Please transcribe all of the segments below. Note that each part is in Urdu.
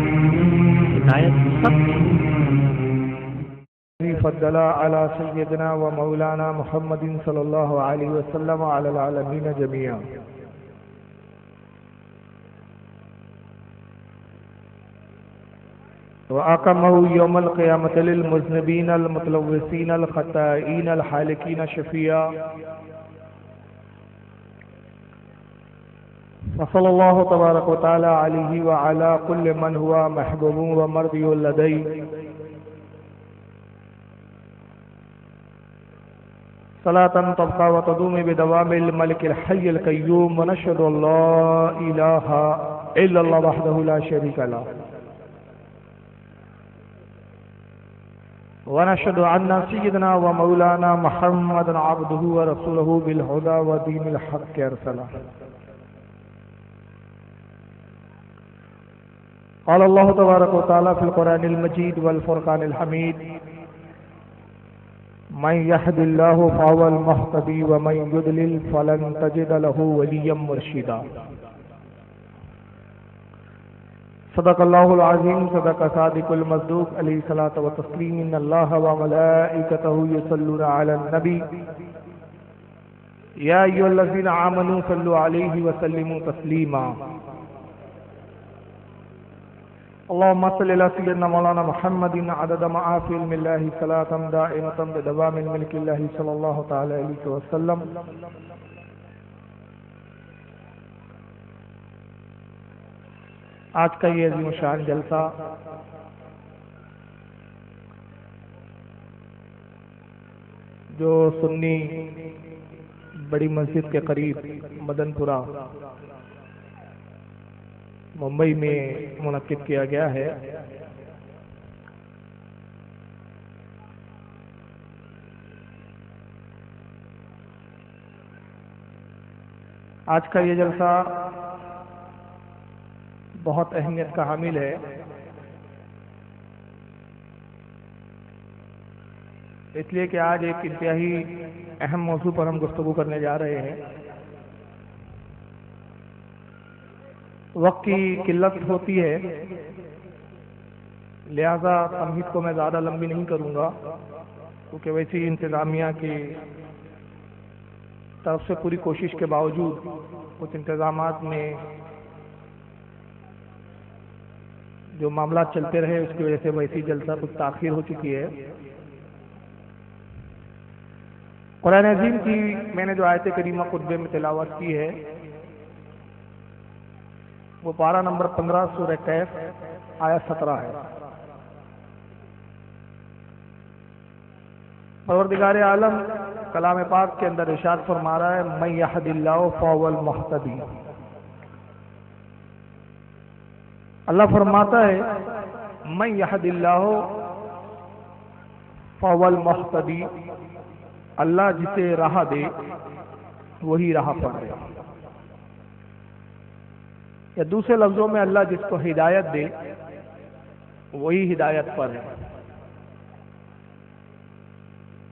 ہدایت سب فضل على سيدنا ومولانا محمد صلى الله عليه وسلم على العالمين جميعا. وأقامه يوم القيامة للمذنبين المتلوثين الخطائين الحالكين شفيعا. وصلى الله تبارك وتعالى عليه وعلى كل من هو محبوب ومرضي لديه صلاة تبقى وتدوم بدوام الملك الحي القيوم. ونشهد أن لا إله إلا الله وحده لا شريك له ونشهد أن سيدنا ومولانا محمد عبده ورسوله بالهدى ودين الحق أرسله. قال الله تبارك وتعالى في القرآن المجيد والفرقان الحميد: من يهد الله فهو المهتدي ومن يضلل فلن تجد له وليا مرشدا. صدق الله العظيم. صدق صادق المصدوق عليه الصلاة والتسليم. إن الله وملائكته يصلون على النبي يا أيها الذين آمنوا صلوا عليه وسلموا تسليما. اللهم صل على سيدنا مولانا محمد عدد ما في علم الله صلاة دائمة بدوام ملك الله صلى الله تعالى عليه وسلم. آج کا یہ عظیم شان جلسہ جو سنی بڑی مسجد کے قریب مدن پورہ ممبئی میں منعقد کیا گیا ہے، آج کا یہ جلسہ بہت اہمیت کا حامل ہے، اس لیے کہ آج ایک انتہائی اہم موضوع پر ہم گفتگو کرنے جا رہے ہیں۔ وقت کی قلت ہوتی ہے، لہذا تمہید کو میں زیادہ لمبی نہیں کروں گا، کیونکہ ویسی انتظامیہ کی طرف سے پوری کوشش کے باوجود کچھ انتظامات میں جو معاملات چلتے رہے اس کی وجہ سے ویسی جلسہ کچھ تاخیر ہو چکی ہے۔ قرآن عظیم کی میں نے جو آیت کریمہ خطبے میں تلاوت کی ہے وہ پارہ نمبر 15 سورہ کہف آیت 17 ہے۔ پروردگار عالم کلام پاک کے اندر ارشاد فرما رہا ہے: من یہد اللہ فہو المہتدی۔ اللہ فرماتا ہے من یہد اللہ فہو المہتدی، اللہ جسے راہ دے وہی راہ پر ہے، یا دوسرے لفظوں میں اللہ جس کو ہدایت دے وہی ہدایت پر ہے۔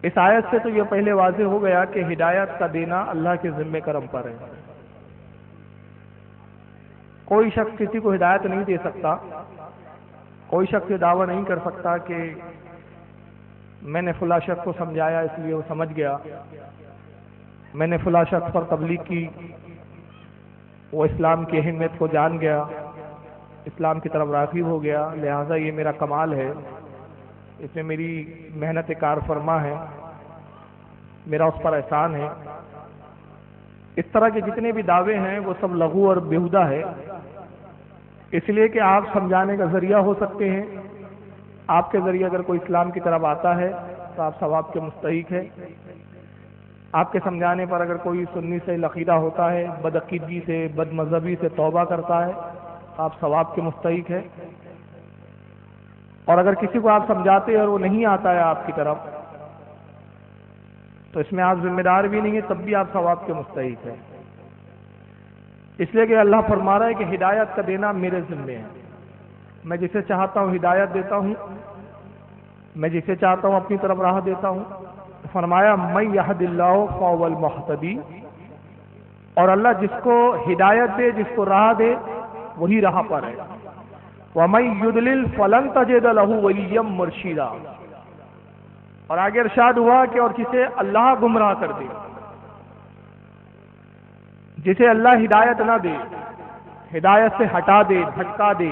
اس آیت سے تو یہ پہلے واضح ہو گیا کہ ہدایت کا دینا اللہ کے ذمہ کرم پر ہے۔ کوئی شخص کسی کو ہدایت نہیں دے سکتا، کوئی شخص یہ دعویٰ نہیں کر سکتا کہ میں نے فلاں شخص کو سمجھایا اس لیے وہ سمجھ گیا، میں نے فلاں شخص پر تبلیغ کی وہ اسلام کی اہمیت کو جان گیا، اسلام کی طرف راغب ہو گیا، لہذا یہ میرا کمال ہے، اس میں میری محنت کار فرما ہے، میرا اس پر احسان ہے۔ اس طرح کے جتنے بھی دعوے ہیں وہ سب لغو اور بیہودہ ہے، اس لیے کہ آپ سمجھانے کا ذریعہ ہو سکتے ہیں، آپ کے ذریعے اگر کوئی اسلام کی طرف آتا ہے تو آپ ثواب کے مستحق ہے، آپ کے سمجھانے پر اگر کوئی سنی سے عقیدہ ہوتا ہے، بدعقیدگی سے بد مذہبی سے توبہ کرتا ہے تو آپ ثواب کے مستحق ہے، اور اگر کسی کو آپ سمجھاتے ہیں اور وہ نہیں آتا ہے آپ کی طرف تو اس میں آپ ذمہ دار بھی نہیں ہیں، تب بھی آپ ثواب کے مستحق ہے۔ اس لیے کہ اللہ فرما رہا ہے کہ ہدایت کا دینا میرے ذمہ ہے، میں جسے چاہتا ہوں ہدایت دیتا ہوں، میں جسے چاہتا ہوں اپنی طرف راہ دیتا ہوں۔ فرمایا من یہد اللہ فہو المہتدی، اور اللہ جس کو ہدایت دے، جس کو راہ دے وہی راہ پر ہے۔ وَمَن يُضْلِلْ فَلَن تَجِدَ لَهُ وَلِيًّا مُرْشِدًا۔ اور آگے ارشاد ہوا کہ اور جسے اللہ گمراہ کر دے، جسے اللہ ہدایت نہ دے، ہدایت سے ہٹا دے، بھٹکا دے،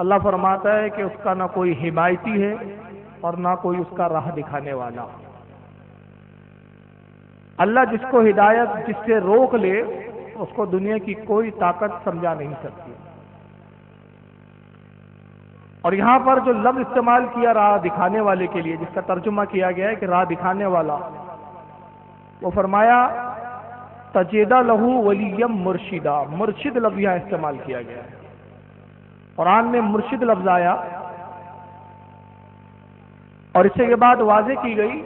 اللہ فرماتا ہے کہ اس کا نہ کوئی حمایتی ہے اور نہ کوئی اس کا راہ دکھانے والا۔ اللہ جس کو ہدایت جس سے روک لے اس کو دنیا کی کوئی طاقت سمجھا نہیں سکتی۔ اور یہاں پر جو لفظ استعمال کیا راہ دکھانے والے کے لیے، جس کا ترجمہ کیا گیا ہے کہ راہ دکھانے والا، وہ فرمایا تجد لہ ولیا مرشدا، مرشد لفظ یہاں استعمال کیا گیا ہے۔ قرآن میں مرشد لفظ آیا اور اس سے یہ بات واضح کی گئی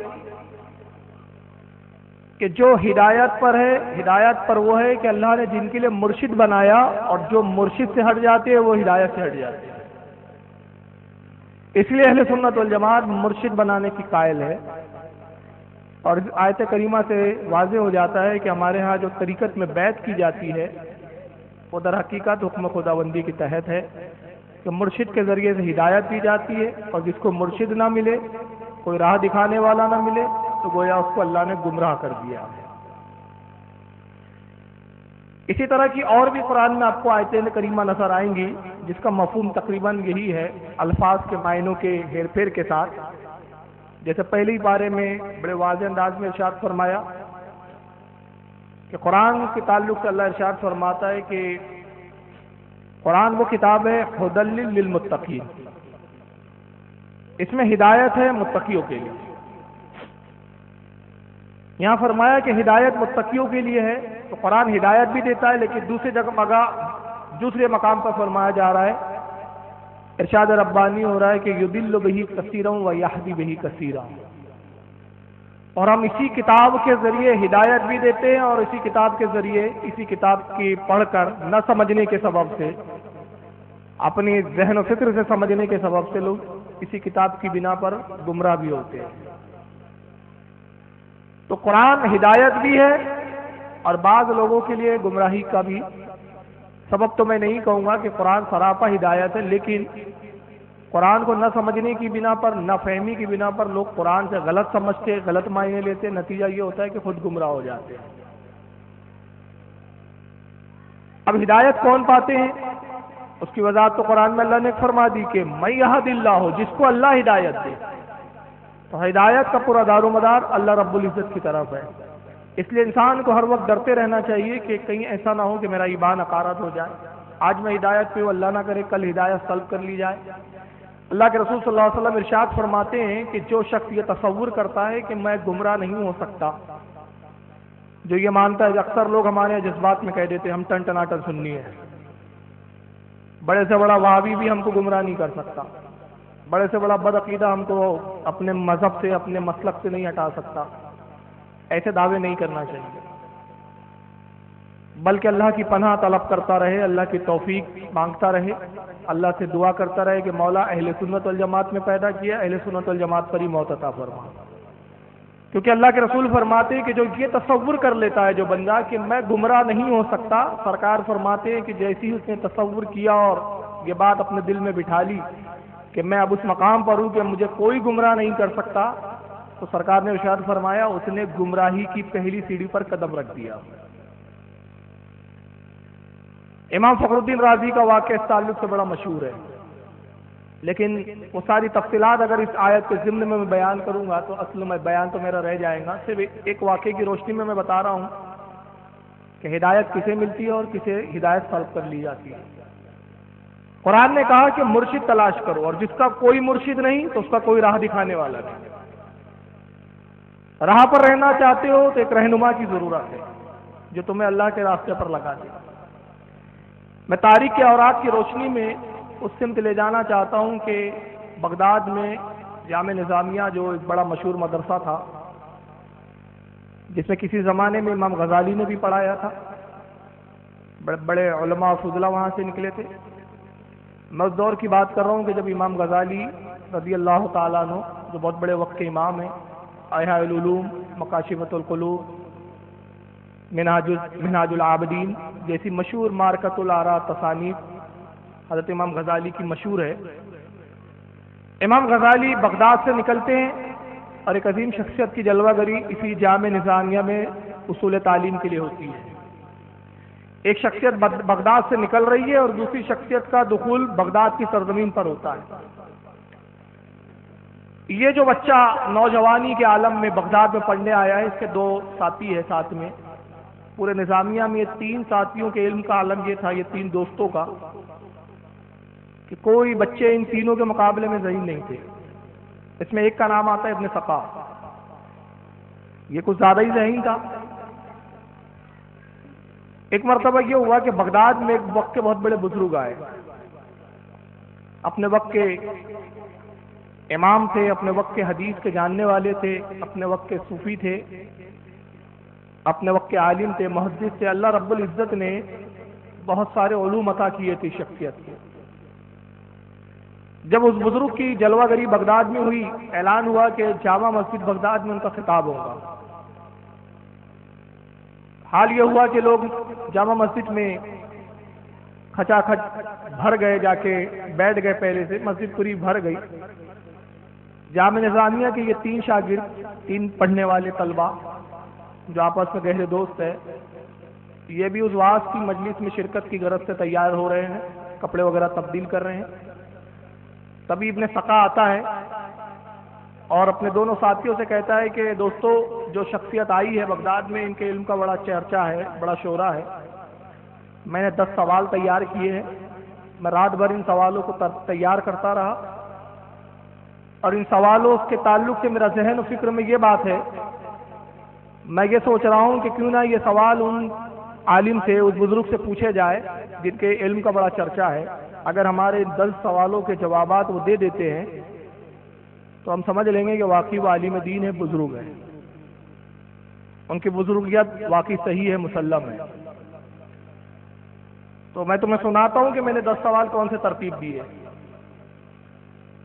کہ جو ہدایت پر ہے، ہدایت پر وہ ہے کہ اللہ نے جن کے لیے مرشد بنایا، اور جو مرشد سے ہٹ جاتے ہیں وہ ہدایت سے ہٹ جاتے ہیں۔ اس لیے اہل سنت والجماعت مرشد بنانے کی قائل ہے، اور اس آیت کریمہ سے واضح ہو جاتا ہے کہ ہمارے ہاں جو طریقت میں بیعت کی جاتی ہے وہ در حقیقت حکم خداوندی کے تحت ہے کہ مرشد کے ذریعے سے ہدایت دی جاتی ہے، اور جس کو مرشد نہ ملے، کوئی راہ دکھانے والا نہ ملے، تو گویا اس کو اللہ نے گمراہ کر دیا ہے۔ اسی طرح کی اور بھی قرآن میں آپ کو آیتیں کریمہ نظر آئیں گی جس کا مفہوم تقریباً یہی ہے، الفاظ کے معنوں کے ہیر پھیر کے ساتھ۔ جیسے پہلی بارے میں بڑے واضح انداز میں ارشاد فرمایا کہ قرآن کے تعلق سے اللہ ارشاد فرماتا ہے کہ قرآن وہ کتاب ہے ھدی للمتقین، اس میں ہدایت ہے متقیوں کے لیے۔ یہاں فرمایا کہ ہدایت متقیوں کے لیے ہے، تو قرآن ہدایت بھی دیتا ہے، لیکن دوسرے مقام پر فرمایا جا رہا ہے، ارشاد ربانی ہو رہا ہے کہ یضل بہ کثیرا ویہدی بہ کثیرا، اور ہم اسی کتاب کے ذریعے ہدایت بھی دیتے ہیں، اور اسی کتاب کے ذریعے، اسی کتاب کی پڑھ کر نہ سمجھنے کے سبب سے، اپنی ذہن و فکر سے سمجھنے کے سبب سے لوگ اسی کتاب کی بنا پر گمراہ بھی ہوتے ہیں۔ تو قرآن ہدایت بھی ہے اور بعض لوگوں کے لیے گمراہی کا بھی سبب۔ تو میں نہیں کہوں گا کہ قرآن سراپا ہدایت ہے، لیکن قرآن کو نہ سمجھنے کی بنا پر، نہ فہمی کی بنا پر لوگ قرآن سے غلط سمجھتے، غلط معنی لیتے، نتیجہ یہ ہوتا ہے کہ خود گمراہ ہو جاتے ہیں۔ اب ہدایت کون پاتے ہیں اس کی وضاحت تو قرآن میں اللہ نے فرما دی کہ من یہد اللہ، جس کو اللہ ہدایت دے۔ تو ہدایت کا پورا دار و مدار اللہ رب العزت کی طرف ہے، اس لیے انسان کو ہر وقت ڈرتے رہنا چاہیے کہ کہیں ایسا نہ ہو کہ میرا ایمان عقارت ہو جائے، آج میں ہدایت پہ ہوں، اللہ نہ کرے کل ہدایت سلب کر لی جائے۔ اللہ کے رسول صلی اللہ علیہ وسلم ارشاد فرماتے ہیں کہ جو شخص یہ تصور کرتا ہے کہ میں گمراہ نہیں ہو سکتا، جو یہ مانتا ہے، اکثر لوگ ہمارے جذبات میں کہہ دیتے ہیں ہم ٹن ٹناٹن سننی ہے، بڑے سے بڑا وہابی بھی ہم کو گمراہ نہیں کر سکتا، بڑے سے بڑا بد عقیدہ ہم کو اپنے مذہب سے، اپنے مسلک سے نہیں ہٹا سکتا، ایسے دعوے نہیں کرنا چاہیے، بلکہ اللہ کی پناہ طلب کرتا رہے، اللہ کی توفیق مانگتا رہے، اللہ سے دعا کرتا رہے کہ مولا اہل سنت والجماعت میں پیدا کیا، اہل سنت والجماعت پر ہی موت عطا فرما۔ کیونکہ اللہ کے رسول فرماتے ہیں کہ جو یہ تصور کر لیتا ہے جو بندہ کہ میں گمراہ نہیں ہو سکتا، سرکار فرماتے ہیں کہ جیسی اس نے تصور کیا اور یہ بات اپنے دل میں بٹھا لی کہ میں اب اس مقام پر ہوں کہ مجھے کوئی گمراہ نہیں کر سکتا، تو سرکار نے ارشاد فرمایا اس نے گمراہی کی پہلی سیڑھی پر قدم رکھ دیا۔ امام فخر الدین رازی کا واقعہ اس تعلق سے بڑا مشہور ہے، لیکن وہ ساری تفصیلات اگر اس آیت کے ضمن میں بیان کروں گا تو اصل میں بیان تو میرا رہ جائے گا۔ صرف ایک واقعے کی روشنی میں بتا رہا ہوں کہ ہدایت کسے ملتی ہے اور کسے ہدایت طلب کر لی جاتی ہے۔ قرآن نے کہا کہ مرشد تلاش کرو، اور جس کا کوئی مرشد نہیں تو اس کا کوئی راہ دکھانے والا نہیں۔ راہ پر رہنا چاہتے ہو تو ایک رہنما کی ضرورت ہے جو تمہیں اللہ کے راستے پر لگا دے۔ میں تاریخ کے اوراق کی روشنی میں اس سمت لے جانا چاہتا ہوں کہ بغداد میں جامع نظامیہ جو ایک بڑا مشہور مدرسہ تھا، جس میں کسی زمانے میں امام غزالی نے بھی پڑھایا تھا، بڑے بڑے علماء فضلہ وہاں سے نکلے تھے۔ میں اس دور کی بات کر رہا ہوں کہ جب امام غزالی رضی اللہ تعالیٰ عنہ، جو بہت بڑے وقت کے امام ہیں، احیاء العلوم، مکاشفۃ القلوب، منہاج العابدین جیسی مشہور مارکۃ الآراء تصانیف حضرت امام غزالی کی مشہور ہے. امام غزالی بغداد سے نکلتے ہیں اور ایک عظیم شخصیت کی جلوہ گری اسی جامع نظامیہ میں اصول تعلیم کے لیے ہوتی ہے. ایک شخصیت بغداد سے نکل رہی ہے اور دوسری شخصیت کا دخول بغداد کی سرزمین پر ہوتا ہے. یہ جو بچہ نوجوانی کے عالم میں بغداد میں پڑھنے آیا ہے، اس کے 2 ساتھی ہے ساتھ میں. پورے نظامیہ میں یہ 3 ساتھیوں کے علم کا عالم یہ تھا، یہ 3 دوستوں کا، کہ کوئی بچے ان تینوں کے مقابلے میں ذہین نہیں تھے. اس میں ایک کا نام آتا ہے ابن سقا. یہ کچھ زیادہ ہی ذہین تھا. ایک مرتبہ یہ ہوا کہ بغداد میں ایک وقت کے بہت بڑے بزرگ آئے، اپنے وقت کے امام تھے، اپنے وقت کے حدیث کے جاننے والے تھے، اپنے وقت کے صوفی تھے، اپنے وقت کے عالم تھے، محدث تھے. اللہ رب العزت نے بہت سارے علوم عطا کیے تھے شخصیت کو. جب اس بزرگ کی جلوہ گری بغداد میں ہوئی، اعلان ہوا کہ جامع مسجد بغداد میں ان کا خطاب ہوگا. حال یہ ہوا کہ لوگ جامع مسجد میں کھچا کھچ بھر گئے، جا کے بیٹھ گئے. پہلے سے مسجد پوری بھر گئی. جامع نظامیہ کے یہ 3 شاگرد، 3 پڑھنے والے طلبہ جو آپس میں گہرے دوست ہیں، یہ بھی اس وعظ کی مجلس میں شرکت کی غرض سے تیار ہو رہے ہیں، کپڑے وغیرہ تبدیل کر رہے ہیں. تبھی ابن سقا آتا ہے اور اپنے دونوں ساتھیوں سے کہتا ہے کہ دوستو، جو شخصیت آئی ہے بغداد میں، ان کے علم کا بڑا چرچا ہے، بڑا شورا ہے. میں نے 10 سوال تیار کیے ہیں. میں رات بھر ان سوالوں کو تیار کرتا رہا اور ان سوالوں کے تعلق سے میرا ذہن و فکر میں یہ بات ہے، میں یہ سوچ رہا ہوں کہ کیوں نہ یہ سوال ان عالم سے، اس بزرگ سے پوچھے جائے جن کے علم کا بڑا چرچا ہے. اگر ہمارے 10 سوالوں کے جوابات وہ دے دیتے ہیں تو ہم سمجھ لیں گے کہ واقعی وہ عالم دین ہے، بزرگ ہے، ان کی بزرگیت واقعی صحیح ہے، مسلم ہے. تو میں تمہیں سناتا ہوں کہ میں نے 10 سوال کون سے ترتیب دی ہے.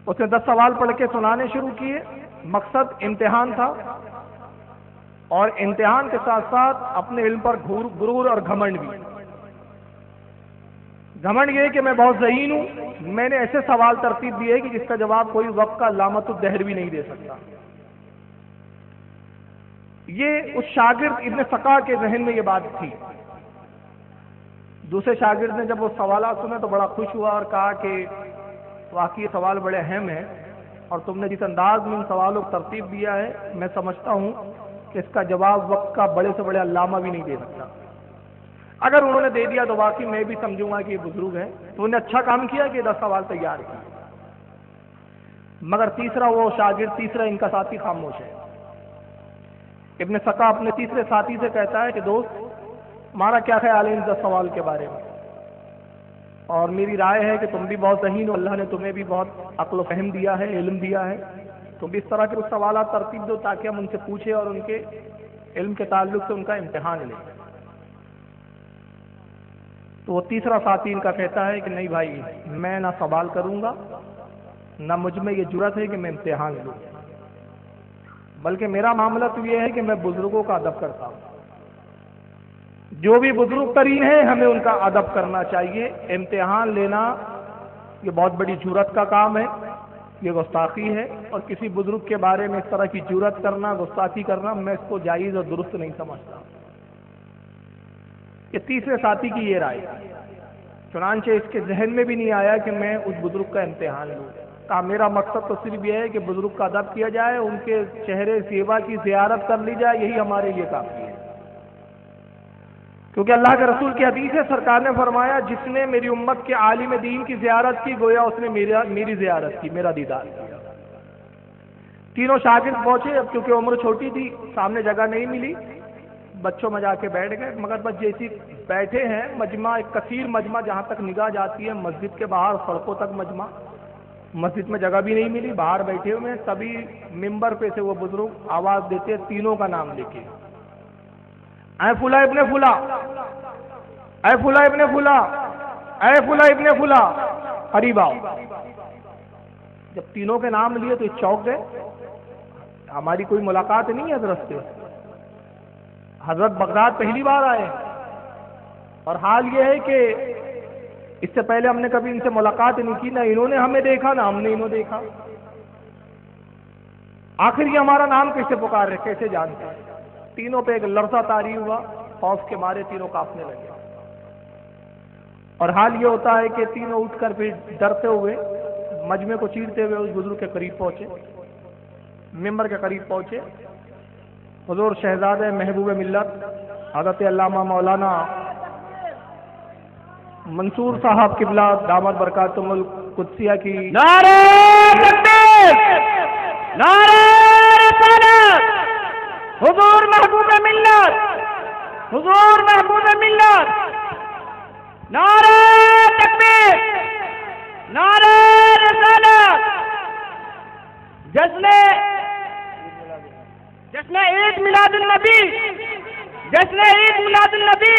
اس نے 10 سوال پڑھ کے سنانے شروع کیے. مقصد امتحان تھا، اور امتحان کے ساتھ ساتھ اپنے علم پر غرور اور گھمنڈ بھی. گھمنڈ یہ کہ میں بہت ذہین ہوں. میں نے ایسے سوال ترتیب دیے کہ جس کا جواب کوئی وقت کا علامت الدہر بھی نہیں دے سکتا. یہ اس شاگرد ابن سقا کے ذہن میں یہ بات تھی. دوسرے شاگرد نے جب وہ سوالات سنے تو بڑا خوش ہوا اور کہا کہ واقعی سوال بڑے اہم ہیں، اور تم نے جس انداز میں ان سوالوں کو ترتیب دیا ہے، میں سمجھتا ہوں کہ اس کا جواب وقت کا بڑے سے بڑے علامہ بھی نہیں دے سکتا. اگر انہوں نے دے دیا تو واقعی میں بھی سمجھوں گا کہ یہ بزرگ ہے. تو انہوں نے اچھا کام کیا کہ 10 سوال تیار کیا. مگر تیسرا وہ شاگرد، تیسرا ان کا ساتھی خاموش ہے. ابن سقا اپنے تیسرے ساتھی سے کہتا ہے کہ دوست، تمہارا کیا خیال ہے ان 10 سوال کے بارے میں؟ اور میری رائے ہے کہ تم بھی بہت ذہین ہو، اللہ نے تمہیں بھی بہت عقل و فہم دیا ہے، علم دیا ہے. تم بھی اس طرح کے کچھ سوالات ترتیب دو تاکہ ہم ان سے پوچھیں اور ان کے علم کے تعلق سے ان کا امتحان لیں. تو وہ تیسرا ساتھی ان کا کہتا ہے کہ نہیں بھائی، میں نہ سوال کروں گا، نہ مجھ میں یہ جرأت ہے کہ میں امتحان لوں، بلکہ میرا معاملہ تو یہ ہے کہ میں بزرگوں کا ادب کرتا ہوں. جو بھی بزرگ ترین ہیں ہمیں ان کا ادب کرنا چاہیے. امتحان لینا یہ بہت بڑی جرأت کا کام ہے، یہ گستاخی ہے، اور کسی بزرگ کے بارے میں اس طرح کی جرأت کرنا، گستاخی کرنا، میں اس کو جائز اور درست نہیں سمجھتا. یہ تیسرے ساتھی کی یہ رائے. چنانچہ اس کے ذہن میں بھی نہیں آیا کہ میں اس بزرگ کا امتحان لوں. کہا میرا مقصد تو صرف یہ ہے کہ بزرگ کا ادب کیا جائے، ان کے چہرے زیبا کی زیارت کر لی جائے، یہی ہمارے لیے کافی ہے. کیونکہ اللہ کے رسول کی حدیث ہے، سرکار نے فرمایا جس نے میری امت کے عالم دین کی زیارت کی گویا اس نے میری زیارت کی، میرا دیدار کیا. تینوں شاگرد پہنچے. اب کیونکہ عمر چھوٹی تھی، سامنے جگہ نہیں ملی، بچوں میں جا کے بیٹھ گئے. مگر بس جیسی بیٹھے ہیں، مجمع ایک کثیر مجمع جہاں تک نگاہ جاتی ہے، مسجد کے باہر سڑکوں تک مجمع، مسجد میں جگہ بھی نہیں ملی، باہر بیٹھے ہوئے. تبھی ممبر پہ سے وہ بزرگ آواز دیتے تینوں کا نام لے کے، اے فلاں ابن فلاں، اے فلاں ابن فلاں، اے فلاں ابن فلاں، قریب آؤ. جب تینوں کے نام لیے تو چونک گئے. ہماری کوئی ملاقات نہیں ہے حضرت سے، حضرت بغداد پہلی بار آئے، اور حال یہ ہے کہ اس سے پہلے ہم نے کبھی ان سے ملاقات نہیں کی، نہ انہوں نے ہمیں دیکھا نہ ہم نے انہوں دیکھا. آخر یہ ہمارا نام کیسے پکار رہے، کیسے جانتے ہیں؟ تینوں پہ ایک لرزہ طاری ہوا، خوف کے مارے تینوں کانپنے لگے. اور حال یہ ہوتا ہے کہ تینوں اٹھ کر پھر ڈرتے ہوئے مجمع کو چیرتے ہوئے اس بزرگ کے قریب پہنچے، ممبر کے قریب پہنچے. حضور شہزادہ محبوب ملت حضرت علامہ مولانا منصور صاحب قبلہ دامت برکاتہم القدسیہ کی نعرہ تکبیر، نعرہ رسالت، حضور محبوب ملت، حضور محبوب ملت، نعرہ تکبیر، نعرہ رسالت. جشن عید میلاد النبی، جشن عید میلاد النبی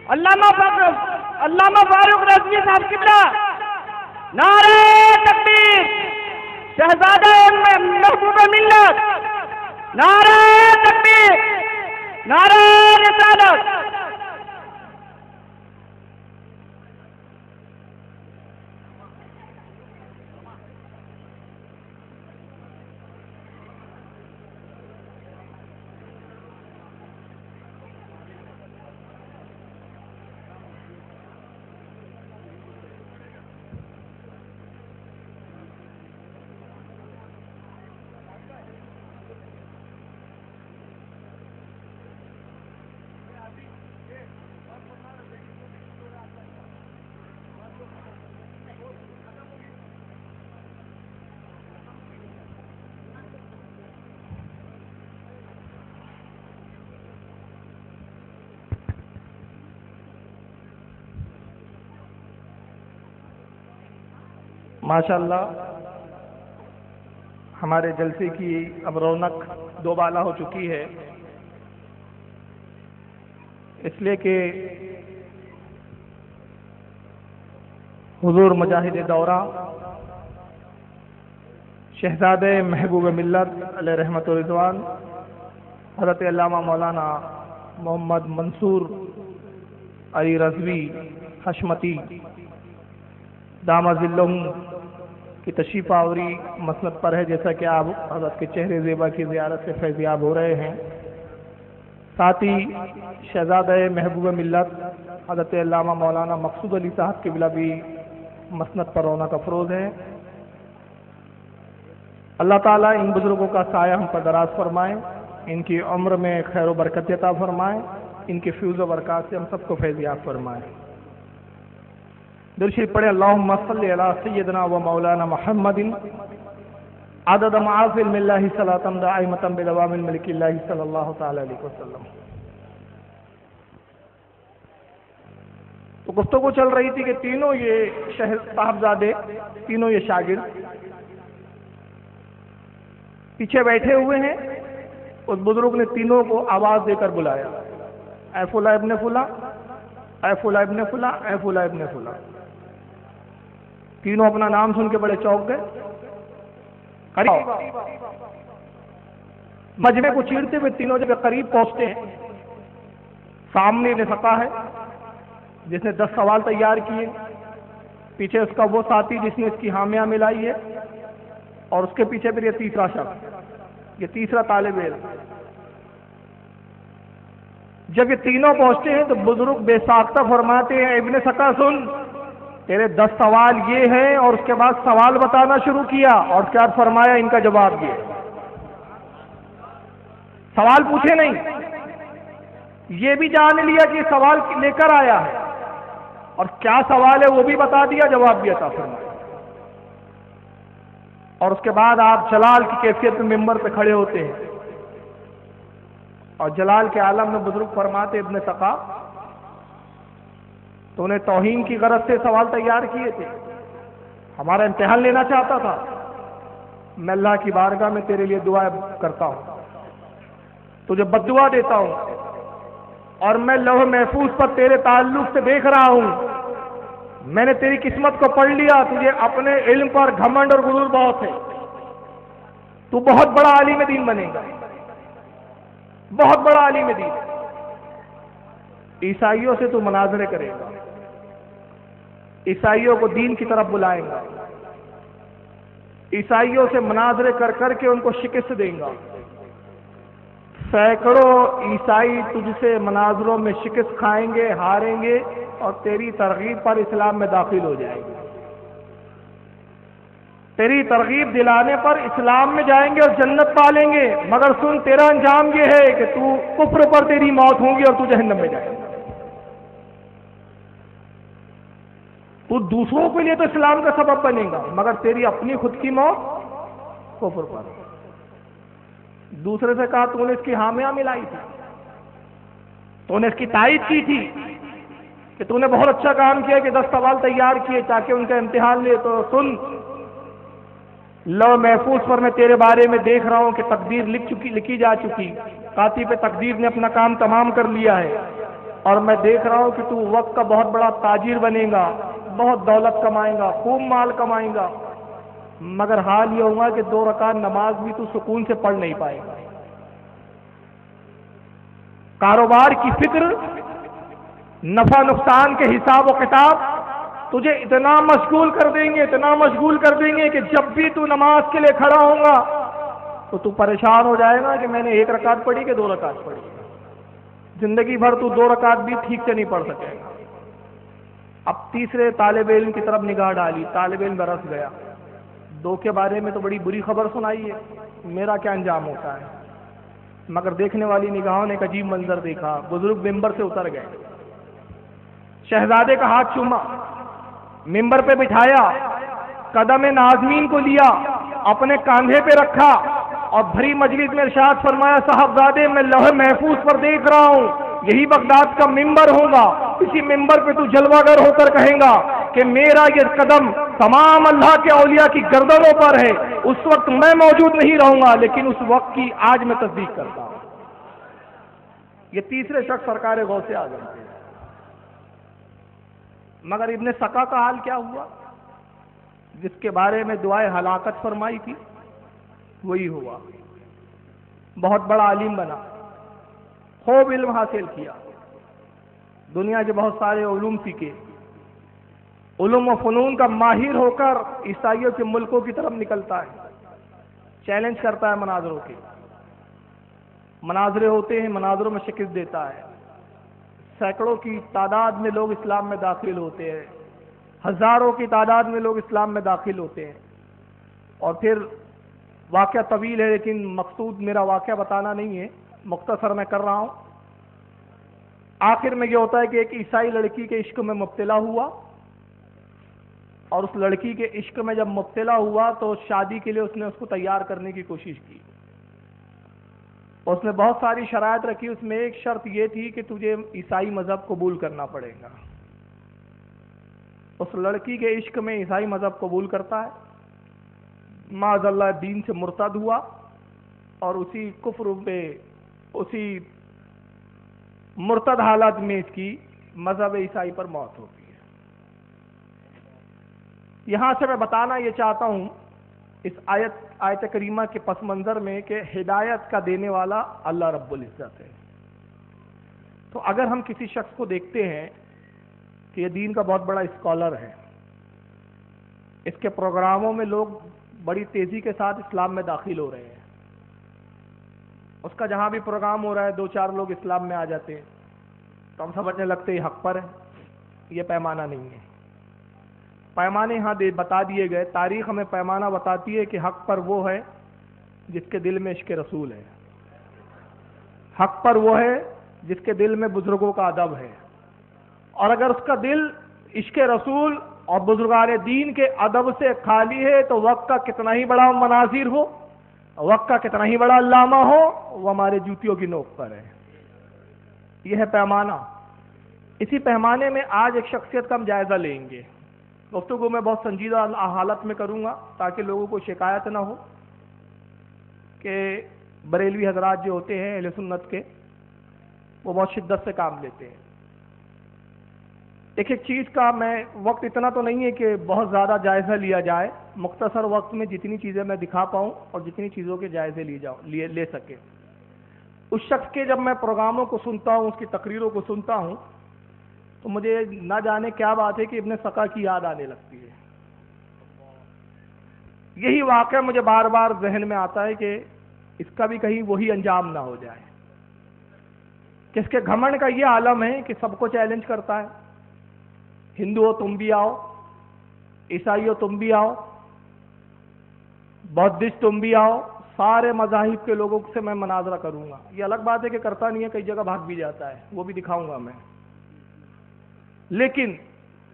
علامہ فاروق رضوی صاحب قبلہ. نعرہ تکبیر، شہزادہ محبوب ملت، نعرہ تکبیر، نعرہ رسالت. ماشاءاللہ ہمارے جلسے کی اب رونق دوبالا ہو چکی ہے، اس لیے کہ حضور مجاہد دورہ شہزادہ محبوب ملت علیہ رحمت و رضوان حضرت علامہ مولانا محمد منصور علی رضوی حشمتی دامہ ذلہم کی تشریف آوری مسند پر ہے، جیسا کہ آپ حضرت کے چہرے زیبا کی زیارت سے فیضیاب ہو رہے ہیں. ساتھ ہی شہزادہ محبوب ملت حضرت علامہ مولانا مقصود علی صاحب قبلہ بھی مسند پر رونق افروز ہے. اللہ تعالیٰ ان بزرگوں کا سایہ ہم پر دراز فرمائے، ان کی عمر میں خیر و برکت عطا فرمائے، ان کے فیوز و برکات سے ہم سب کو فیضیاب فرمائے. درود شریف پڑھے اللہم صلی علی سیدنا و مولانا محمد عدد معاذ علم اللہ صلاۃ دائمۃ بدوام الملک اللہ صلی اللہ تعالی علیہ وسلم. تو گفتگو چل رہی تھی کہ تینوں یہ صاحبزادے، تینوں یہ شاگرد پیچھے بیٹھے ہوئے ہیں. اس بزرگ نے تینوں کو آواز دے کر بلایا، اے فلاں ابن فلاں، اے فلاں ابن فلاں، اے فلاں ابن فلاں. تینوں اپنا نام سن کے بڑے چونک گئے. مجمع کو چیرتے ہوئے تینوں جب قریب پہنچتے ہیں، سامنے نے سکا ہے جس نے 10 سوال تیار کیے، پیچھے اس کا وہ ساتھی جس نے اس کی حامیہ ملائی ہے، اور اس کے پیچھے پھر یہ تیسرا شخص، یہ تیسرا طالب علم. جب یہ تینوں پہنچتے ہیں تو بزرگ بے ساختہ فرماتے ہیں، ابن سکا سن، تیرے 10 سوال یہ ہیں، اور اس کے بعد سوال بتانا شروع کیا، اور کیا فرمایا ان کا جواب یہ. سوال پوچھے نہیں، یہ بھی جان لیا کہ سوال لے کر آیا ہے، اور کیا سوال ہے وہ بھی بتا دیا، جواب بھی عطا فرمایا. اور اس کے بعد آپ جلال کی کیفیت میں ممبر پہ کھڑے ہوتے ہیں، اور جلال کے عالم میں بزرگ فرماتے ابن سقا تو نے توہین کی غرض سے سوال تیار کیے تھے، ہمارا امتحان لینا چاہتا تھا. میں اللہ کی بارگاہ میں تیرے لیے دعا کرتا ہوں، تجھے بد دعا دیتا ہوں، اور میں لوح محفوظ پر تیرے تعلق سے دیکھ رہا ہوں، میں نے تیری قسمت کو پڑھ لیا. تجھے اپنے علم پر گھمنڈ اور غرور بہت ہے، تو بہت بڑا عالم دین بنے گا، بہت بڑا عالم دین. عیسائیوں سے تو مناظرے کرے گا، عیسائیوں کو دین کی طرف بلائیں گا، عیسائیوں سے مناظرے کر کر کے ان کو شکست دیں گا۔ سینکڑوں عیسائی تجھ سے مناظروں میں شکست کھائیں گے، ہاریں گے، اور تیری ترغیب پر اسلام میں داخل ہو جائیں گے، تیری ترغیب دلانے پر اسلام میں جائیں گے اور جنت پالیں گے۔ مگر سن، تیرا انجام یہ ہے کہ تو کفر پر تیری موت ہوگی اور تو جہنم میں جائے گا۔ تو دوسروں کے لیے تو اسلام کا سبب بنے گا، مگر تیری اپنی خود کی موت کفر پر۔ دوسرے سے کہا تو نے اس کی حامیاں ملائی تھی، تو نے اس کی تائید کی تھی کہ تو نے بہت اچھا کام کیا کہ 10 سوال تیار کیے تاکہ ان کا امتحان لے۔ تو سن، لوح محفوظ پر میں تیرے بارے میں دیکھ رہا ہوں کہ تقدیر لکھی جا چکی، کاتب تقدیر نے اپنا کام تمام کر لیا ہے، اور میں دیکھ رہا ہوں کہ تو وقت کا بہت بڑا تاجر بنے گا، بہت دولت کمائے گا، خوب مال کمائے گا، مگر حال یہ ہوگا کہ 2 رکعت نماز بھی تو سکون سے پڑھ نہیں پائے گا۔ کاروبار کی فکر، نفع نقصان کے حساب و کتاب تجھے اتنا مشغول کر دیں گے، اتنا مشغول کر دیں گے کہ جب بھی تو نماز کے لیے کھڑا ہوگا تو پریشان ہو جائے گا کہ میں نے 1 رکعت پڑھی کہ 2 رکعت پڑھی۔ زندگی بھر تو 2 رکعت بھی ٹھیک سے نہیں پڑھ سکے گا۔ اب تیسرے طالب علم کی طرف نگاہ ڈالی، طالب علم برس گیا۔ 2 کے بارے میں تو بڑی بری خبر سنائی ہے، میرا کیا انجام ہوتا ہے؟ مگر دیکھنے والی نگاہوں نے ایک عجیب منظر دیکھا، بزرگ ممبر سے اتر گئے، شہزادے کا ہاتھ چوما، ممبر پہ بٹھایا، قدم نازمین کو لیا، اپنے کاندھے پہ رکھا، اور بھری مجلس میں ارشاد فرمایا، صاحبزادے میں لوح محفوظ پر دیکھ رہا ہوں، یہی بغداد کا ممبر ہوگا، اسی ممبر پہ تو جلوہ گر ہو کر کہیں گا کہ میرا یہ قدم تمام اللہ کے اولیاء کی گردنوں پر ہے۔ اس وقت میں موجود نہیں رہوں گا، لیکن اس وقت کی آج میں تصدیق کرتا ہوں۔ یہ تیسرے شخص سرکار غوث اعظم تھے۔ مگر ابن سقا کا حال کیا ہوا؟ جس کے بارے میں دعائے ہلاکت فرمائی تھی وہی ہوا۔ بہت بڑا عالم بنا، خوب علم حاصل کیا، دنیا کے بہت سارے علوم سیکھے، علوم و فنون کا ماہر ہو کر عیسائیوں کے ملکوں کی طرف نکلتا ہے، چیلنج کرتا ہے مناظروں کے، مناظرے ہوتے ہیں، مناظروں میں شکست دیتا ہے، سینکڑوں کی تعداد میں لوگ اسلام میں داخل ہوتے ہیں، ہزاروں کی تعداد میں لوگ اسلام میں داخل ہوتے ہیں۔ اور پھر واقعہ طویل ہے، لیکن مقصود میرا واقعہ بتانا نہیں ہے، مختصر میں کر رہا ہوں۔ آخر میں یہ ہوتا ہے کہ ایک عیسائی لڑکی کے عشق میں مبتلا ہوا، اور اس لڑکی کے عشق میں جب مبتلا ہوا تو شادی کے لیے اس نے اس کو تیار کرنے کی کوشش کی، اس نے بہت ساری شرائط رکھی، اس میں ایک شرط یہ تھی کہ تجھے عیسائی مذہب قبول کرنا پڑے گا۔ اس لڑکی کے عشق میں عیسائی مذہب قبول کرتا ہے، معاذ اللہ دین سے مرتد ہوا، اور اسی کفر پہ، اسی مرتد حالت میں اس کی مذہب عیسائی پر موت ہوتی ہے۔ یہاں سے میں بتانا یہ چاہتا ہوں اس آیت کریمہ کے پس منظر میں کہ ہدایت کا دینے والا اللہ رب العزت ہے۔ تو اگر ہم کسی شخص کو دیکھتے ہیں کہ یہ دین کا بہت بڑا اسکالر ہے، اس کے پروگراموں میں لوگ بڑی تیزی کے ساتھ اسلام میں داخل ہو رہے ہیں، اس کا جہاں بھی پروگرام ہو رہا ہے 2-4 لوگ اسلام میں آ جاتے ہیں، تو ہم سمجھنے لگتے ہیں حق پر ہے۔ یہ پیمانہ نہیں ہے، پیمانے یہاں بتا دیے گئے، تاریخ ہمیں پیمانہ بتاتی ہے کہ حق پر وہ ہے جس کے دل میں عشق رسول ہے، حق پر وہ ہے جس کے دل میں بزرگوں کا ادب ہے، اور اگر اس کا دل عشق رسول اور بزرگان دین کے ادب سے خالی ہے تو وقت کا کتنا ہی بڑا مناظر ہو، وقت کا کتنا ہی بڑا علامہ ہو، وہ ہمارے جوتیوں کی نوک پر ہے۔ یہ ہے پیمانہ۔ اسی پیمانے میں آج ایک شخصیت کا ہم جائزہ لیں گے، گفتگو میں بہت سنجیدہ حالت میں کروں گا تاکہ لوگوں کو شکایت نہ ہو کہ بریلوی حضرات جو ہوتے ہیں اہل سنت کے، وہ بہت شدت سے کام لیتے ہیں۔ ایک چیز کا میں وقت اتنا تو نہیں ہے کہ بہت زیادہ جائزہ لیا جائے، مختصر وقت میں جتنی چیزیں میں دکھا پاؤں اور جتنی چیزوں کے جائزے لے سکے۔ اس شخص کے جب میں پروگراموں کو سنتا ہوں، اس کی تقریروں کو سنتا ہوں، تو مجھے نہ جانے کیا بات ہے کہ ابن سقا کی یاد آنے لگتی ہے. یہی واقعہ مجھے بار بار ذہن میں آتا ہے کہ اس کا بھی کہیں وہی انجام نہ ہو جائے کہ اس کے گھمنڈ کا یہ عالم ہے کہ سب کو چیلنج کرتا ہے. ہندو ہو تم بھی آؤ، عیسائی ہو تم بھی آؤ، بودھسٹ تم بھی آؤ، سارے مذاہب کے لوگوں سے میں مناظرہ کروں گا. یہ الگ بات ہے کہ کرتا نہیں ہے، کئی جگہ بھاگ بھی جاتا ہے، وہ بھی دکھاؤں گا میں. لیکن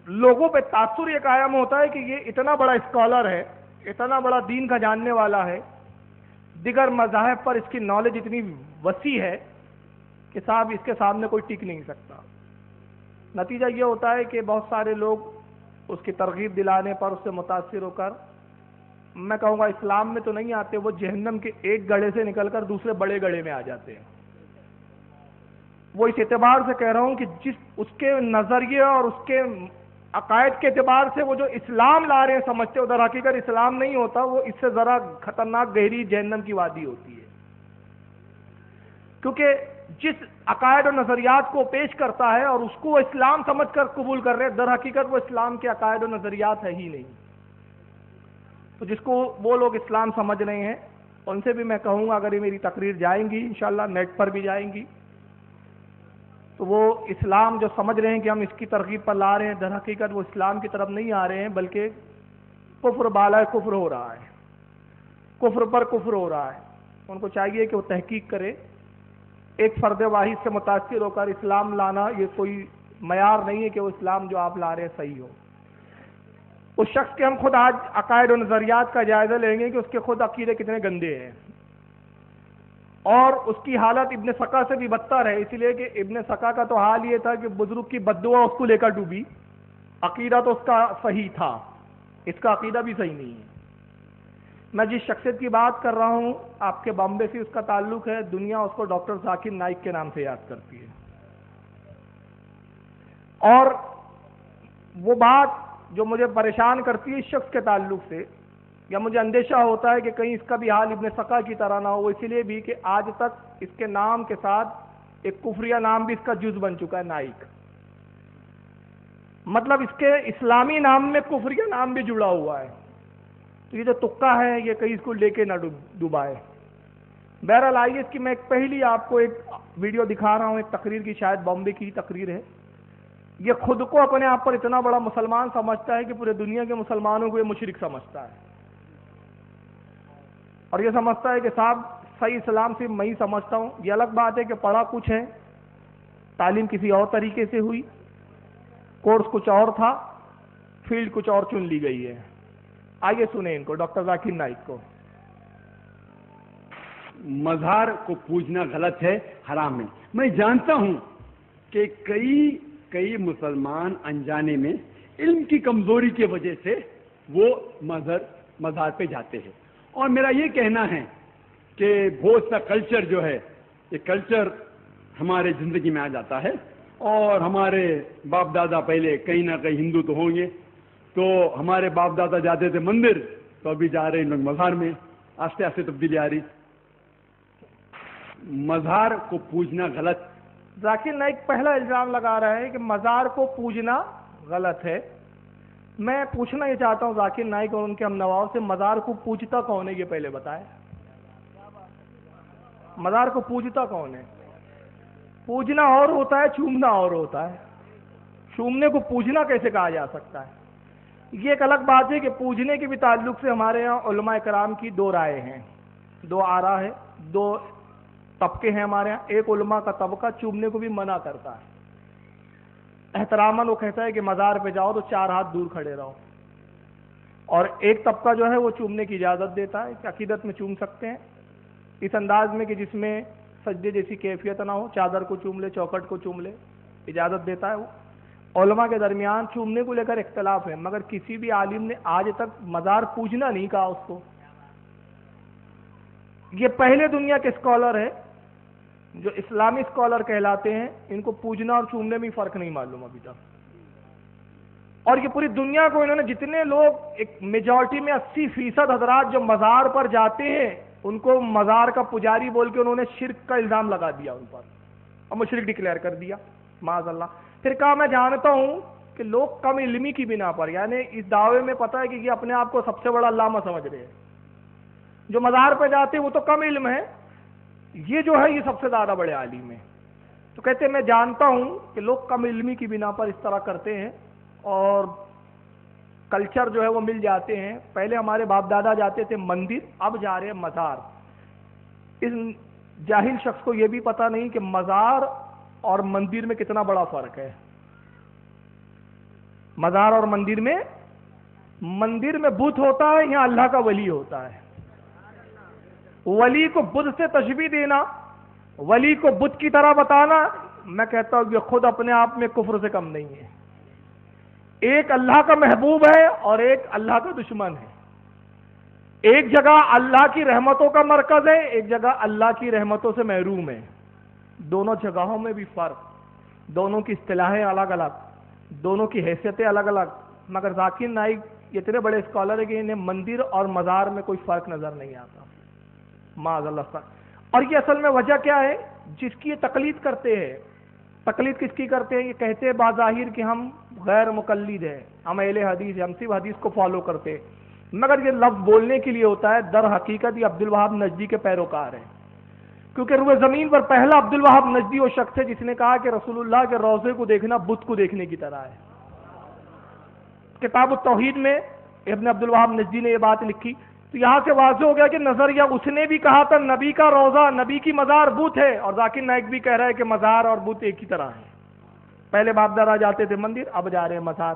لوگوں پہ تاثر یہ قائم ہوتا ہے کہ یہ اتنا بڑا اسکالر ہے، اتنا بڑا دین کا جاننے والا ہے، دیگر مذاہب پر اس کی نالج اتنی وسیع ہے کہ صاحب اس کے سامنے کوئی ٹک نہیں سکتا. نتیجہ یہ ہوتا ہے کہ بہت سارے لوگ اس کی ترغیب دلانے پر اس سے متاثر ہو کر، میں کہوں گا اسلام میں تو نہیں آتے، وہ جہنم کے ایک گڑھے سے نکل کر دوسرے بڑے گڑھے میں آ جاتے ہیں. وہ اس اعتبار سے کہہ رہا ہوں کہ اس کے نظریے اور اس کے عقائد کے اعتبار سے وہ جو اسلام لا رہے ہیں سمجھتے، ادھر حقیقت اسلام نہیں ہوتا، وہ اس سے ذرا خطرناک گہری جہنم کی وادی ہوتی ہے. کیونکہ جس عقائد اور نظریات کو پیش کرتا ہے اور اس کو وہ اسلام سمجھ کر قبول کر رہے ہیں، در حقیقت وہ اسلام کے عقائد اور نظریات ہے ہی نہیں. تو جس کو وہ لوگ اسلام سمجھ رہے ہیں ان سے بھی میں کہوں گا، اگر یہ میری تقریر جائیں گی انشاءاللہ نیٹ پر بھی جائیں گی، تو وہ اسلام جو سمجھ رہے ہیں کہ ہم اس کی ترغیب پر لا رہے ہیں، در حقیقت وہ اسلام کی طرف نہیں آ رہے ہیں، بلکہ کفر بالا کفر ہو رہا ہے، کفر پر کفر ہو رہا ہے. ان کو چاہیے کہ وہ تحقیق کرے. ایک فرد واحد سے متاثر ہو کر اسلام لانا یہ کوئی معیار نہیں ہے کہ وہ اسلام جو آپ لا رہے ہیں صحیح ہو. اس شخص کے ہم خود آج عقائد و نظریات کا جائزہ لیں گے کہ اس کے خود عقیدے کتنے گندے ہیں، اور اس کی حالت ابن سقا سے بھی بدتر ہے، اس لیے کہ ابن سقا کا تو حال یہ تھا کہ بزرگ کی بددعا اس کو لے کر ڈوبی. عقیدہ تو اس کا صحیح تھا، اس کا عقیدہ بھی صحیح نہیں ہے. میں جس شخصیت کی بات کر رہا ہوں آپ کے بامبے سے اس کا تعلق ہے، دنیا اس کو ڈاکٹر ذاکر نائک کے نام سے یاد کرتی ہے. اور وہ بات جو مجھے پریشان کرتی ہے اس شخص کے تعلق سے، یا مجھے اندیشہ ہوتا ہے کہ کہیں اس کا بھی حال ابن سقا کی طرح نہ ہو، وہ اسی لیے بھی کہ آج تک اس کے نام کے ساتھ ایک کفریہ نام بھی اس کا جز بن چکا ہے، نائک. مطلب اس کے اسلامی نام میں کفریہ نام بھی جڑا ہوا ہے. تو یہ جو تکا ہے یہ کہیں اس کو لے کے نہ ڈوبائے. بہرحال آئیے اس کی میں ایک پہلی آپ کو ایک ویڈیو دکھا رہا ہوں، ایک تقریر کی، شاید بامبے کی تقریر ہے. یہ خود کو اپنے آپ پر اتنا بڑا مسلمان سمجھتا ہے کہ پورے دنیا کے مسلمانوں کو یہ مشرک سمجھتا ہے، اور یہ سمجھتا ہے کہ صاحب صحیح اسلام سے میں ہی سمجھتا ہوں. یہ الگ بات ہے کہ پڑھا کچھ ہے، تعلیم کسی اور طریقے سے ہوئی، کورس کچھ اور تھا، فیلڈ کچھ اور چن لی گئی ہے. آئیے سنیں ان کو، ڈاکٹر ذاکر نائک کو. مزار کو پوجنا غلط ہے، حرام ہے. میں جانتا ہوں کہ کئی مسلمان انجانے میں علم کی کمزوری کی وجہ سے وہ مزار پہ جاتے ہیں، اور میرا یہ کہنا ہے کہ بہت سا کلچر جو ہے، یہ کلچر ہمارے زندگی میں آ جاتا ہے، اور ہمارے باپ دادا پہلے کہیں نہ کہیں ہندو تو ہوں گے، تو ہمارے باپ دادا جاتے تھے مندر، تو ابھی جا رہے ہیں لوگ مزار میں. آہستہ آہستہ تبدیلی آ رہی. مزار کو پوجنا غلط. ذاکر نائک پہلا الزام لگا رہا ہے کہ مزار کو پوجنا غلط ہے. میں پوچھنا یہ چاہتا ہوں ذاکر نائک اور ان کے ہم نواؤں سے، مزار کو پوجتا کون ہے یہ پہلے بتائیں. مزار کو پوجتا کون ہے؟ پوجنا اور ہوتا ہے، چومنا اور ہوتا ہے. چومنے کو پوجنا کیسے کہا جا سکتا ہے؟ یہ ایک الگ بات ہے کہ پوجنے کے بھی تعلق سے ہمارے ہاں علماء کرام کی دو رائے ہیں، دو آراء ہے، دو طبقے ہیں ہمارے ہاں. ایک علماء کا طبقہ چومنے کو بھی منع کرتا ہے، احتراماً وہ کہتا ہے کہ مزار پہ جاؤ تو 4 ہاتھ دور کھڑے رہو. اور ایک طبقہ جو ہے وہ چومنے کی اجازت دیتا ہے کہ عقیدت میں چوم سکتے ہیں، اس انداز میں کہ جس میں سجدے جیسی کیفیت نہ ہو، چادر کو چوم لے، چوکٹ کو چوم لے، اجازت دیتا ہے وہ. علماء کے درمیان چومنے کو لے کر اختلاف ہے، مگر کسی بھی عالم نے آج تک مزار پوجنا نہیں کہا اس کو. یہ پہلے دنیا کے اسکالر ہے جو اسلامی اسکالر کہلاتے ہیں، ان کو پوجنا اور چومنے میں فرق نہیں معلوم ابھی تک. اور یہ پوری دنیا کو انہوں نے جتنے لوگ، ایک میجورٹی میں 80% حضرات جو مزار پر جاتے ہیں ان کو مزار کا پجاری بول کے انہوں نے شرک کا الزام لگا دیا ان پر، اور مشرک ڈکلیئر کر دیا معاذ اللہ. پھر کہا میں جانتا ہوں کہ لوگ کم علمی کی بنا پر، یعنی اس دعوے میں پتہ ہے کہ یہ اپنے آپ کو سب سے بڑا علامہ سمجھ رہے ہیں، جو مزار پہ جاتے ہیں وہ تو کم علم ہے، یہ جو ہے یہ سب سے زیادہ بڑے عالم ہیں۔ تو کہتے ہیں میں جانتا ہوں کہ لوگ کم علمی کی بنا پر اس طرح کرتے ہیں اور کلچر جو ہے وہ مل جاتے ہیں۔ پہلے ہمارے باپ دادا جاتے تھے مندر، اب جا رہے ہیں مزار۔ اس جاہل شخص کو یہ بھی پتہ نہیں کہ مزار اور مندر میں کتنا بڑا فرق ہے۔ مزار اور مندر میں بت ہوتا ہے، یہاں اللہ کا ولی ہوتا ہے۔ ولی کو بدھ سے تشبیہ دینا، ولی کو بت کی طرح بتانا، میں کہتا ہوں کہ خود اپنے آپ میں کفر سے کم نہیں ہے۔ ایک اللہ کا محبوب ہے اور ایک اللہ کا دشمن ہے۔ ایک جگہ اللہ کی رحمتوں کا مرکز ہے، ایک جگہ اللہ کی رحمتوں سے محروم ہے۔ دونوں جگہوں میں بھی فرق، دونوں کی اصطلاحیں الگ الگ، دونوں کی حیثیتیں الگ الگ، مگر ذاکر نائک یہ اتنے بڑے اسکالر ہیں کہ انہیں مندر اور مزار میں کوئی فرق نظر نہیں آتا، معاذ اللہ فرق۔ اور یہ اصل میں وجہ کیا ہے؟ جس کی یہ تقلید کرتے ہیں۔ تقلید کس کی کرتے ہیں؟ یہ کہتے ہیں بظاہر کہ ہم غیر مقلد ہیں، ہم اہل حدیث ہیں، ہم صرف حدیث کو فالو کرتے ہیں، مگر یہ لفظ بولنے کے لیے ہوتا ہے، در حقیقت یہ عبدالوہاب نجدی کے پیروکار ہیں۔ کیونکہ روئے زمین پر پہلا عبدالوہاب نجدی وہ شخص ہے جس نے کہا کہ رسول اللہ کے روضے کو دیکھنا بت کو دیکھنے کی طرح ہے۔ کتاب التوحید میں ابن عبدالوہاب نجدی نے یہ بات لکھی، تو یہاں سے واضح ہو گیا کہ نظریہ اس نے بھی کہا تھا نبی کا روضہ، نبی کی مزار بت ہے، اور ذاکر نائک بھی کہہ رہا ہے کہ مزار اور بت ایک ہی طرح ہے۔ پہلے باپ دادا جاتے تھے مندر، اب جا رہے ہیں مزار۔